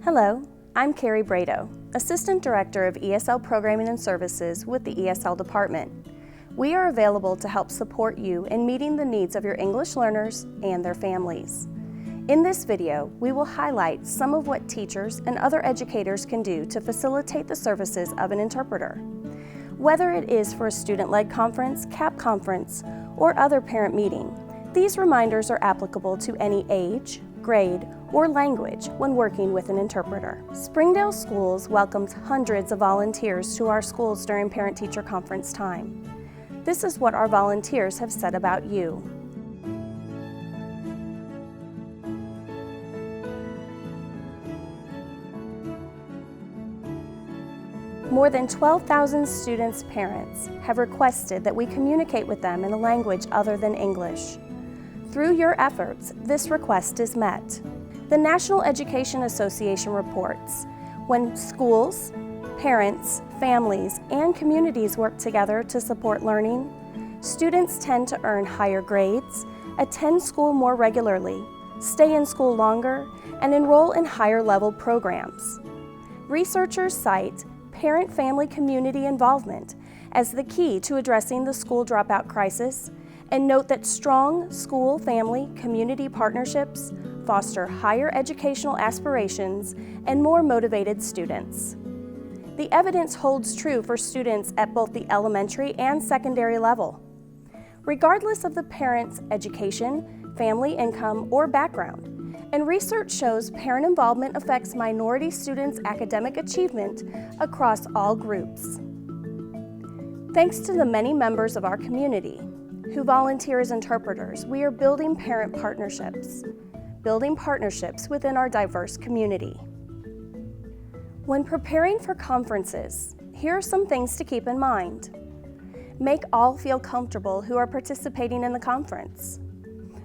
Hello, I'm Carrie Brado, Assistant Director of ESL Programming and Services with the ESL Department. We are available to help support you in meeting the needs of your English learners and their families. In this video, we will highlight some of what teachers and other educators can do to facilitate the services of an interpreter. Whether it is for a student-led conference, CAP conference, or other parent meeting, these reminders are applicable to any age, grade, or language when working with an interpreter. Springdale Schools welcomes hundreds of volunteers to our schools during parent-teacher conference time. This is what our volunteers have said about you. More than 12,000 students' parents have requested that we communicate with them in a language other than English. Through your efforts, this request is met. The National Education Association reports, when schools, parents, families, and communities work together to support learning, students tend to earn higher grades, attend school more regularly, stay in school longer, and enroll in higher-level programs. Researchers cite parent-family community involvement as the key to addressing the school dropout crisis, and note that strong school-family community partnerships foster higher educational aspirations and more motivated students. The evidence holds true for students at both the elementary and secondary level. Regardless of the parent's education, family income, or background, and research shows parent involvement affects minority students' academic achievement across all groups. Thanks to the many members of our community who volunteer as interpreters, we are building parent partnerships within our diverse community. When preparing for conferences, here are some things to keep in mind. Make all feel comfortable who are participating in the conference.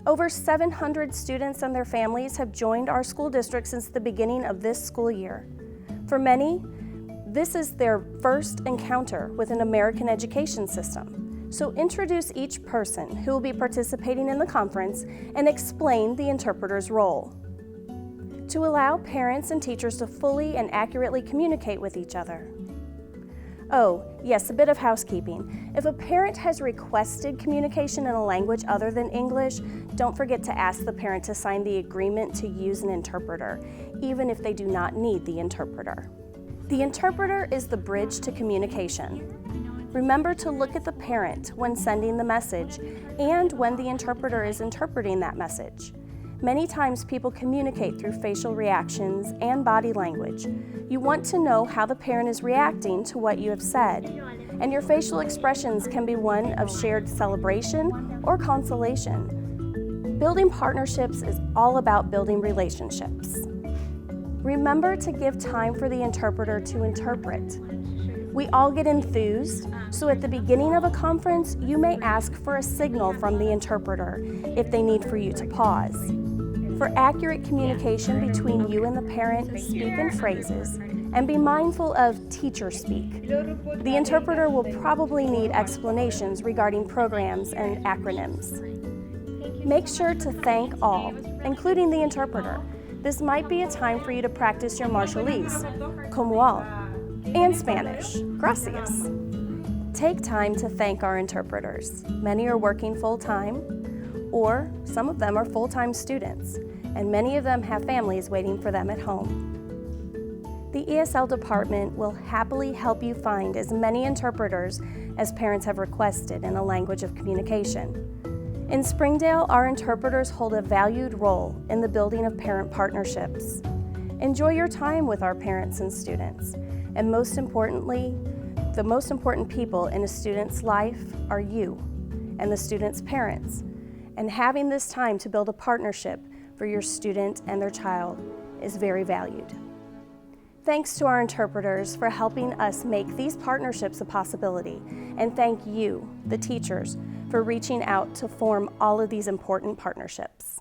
Over 700 students and their families have joined our school district since the beginning of this school year. For many, this is their first encounter with an American education system. So introduce each person who will be participating in the conference and explain the interpreter's role. To allow parents and teachers to fully and accurately communicate with each other. Oh, yes, a bit of housekeeping. If a parent has requested communication in a language other than English, don't forget to ask the parent to sign the agreement to use an interpreter, even if they do not need the interpreter. The interpreter is the bridge to communication. Remember to look at the parent when sending the message and when the interpreter is interpreting that message. Many times people communicate through facial reactions and body language. You want to know how the parent is reacting to what you have said, and your facial expressions can be one of shared celebration or consolation. Building partnerships is all about building relationships. Remember to give time for the interpreter to interpret. We all get enthused, so at the beginning of a conference, you may ask for a signal from the interpreter if they need for you to pause. For accurate communication between you and the parent, speak in phrases and be mindful of teacher speak. The interpreter will probably need explanations regarding programs and acronyms. Make sure to thank all, including the interpreter. This might be a time for you to practice your Marshallese, como al, and Spanish, gracias. Take time to thank our interpreters. Many are working full-time, or some of them are full-time students, and many of them have families waiting for them at home. The ESL department will happily help you find as many interpreters as parents have requested in a language of communication. In Springdale, our interpreters hold a valued role in the building of parent partnerships. Enjoy your time with our parents and students. And most importantly, the most important people in a student's life are you and the student's parents. And having this time to build a partnership for your student and their child is very valued. Thanks to our interpreters for helping us make these partnerships a possibility. And thank you, the teachers, for reaching out to form all of these important partnerships.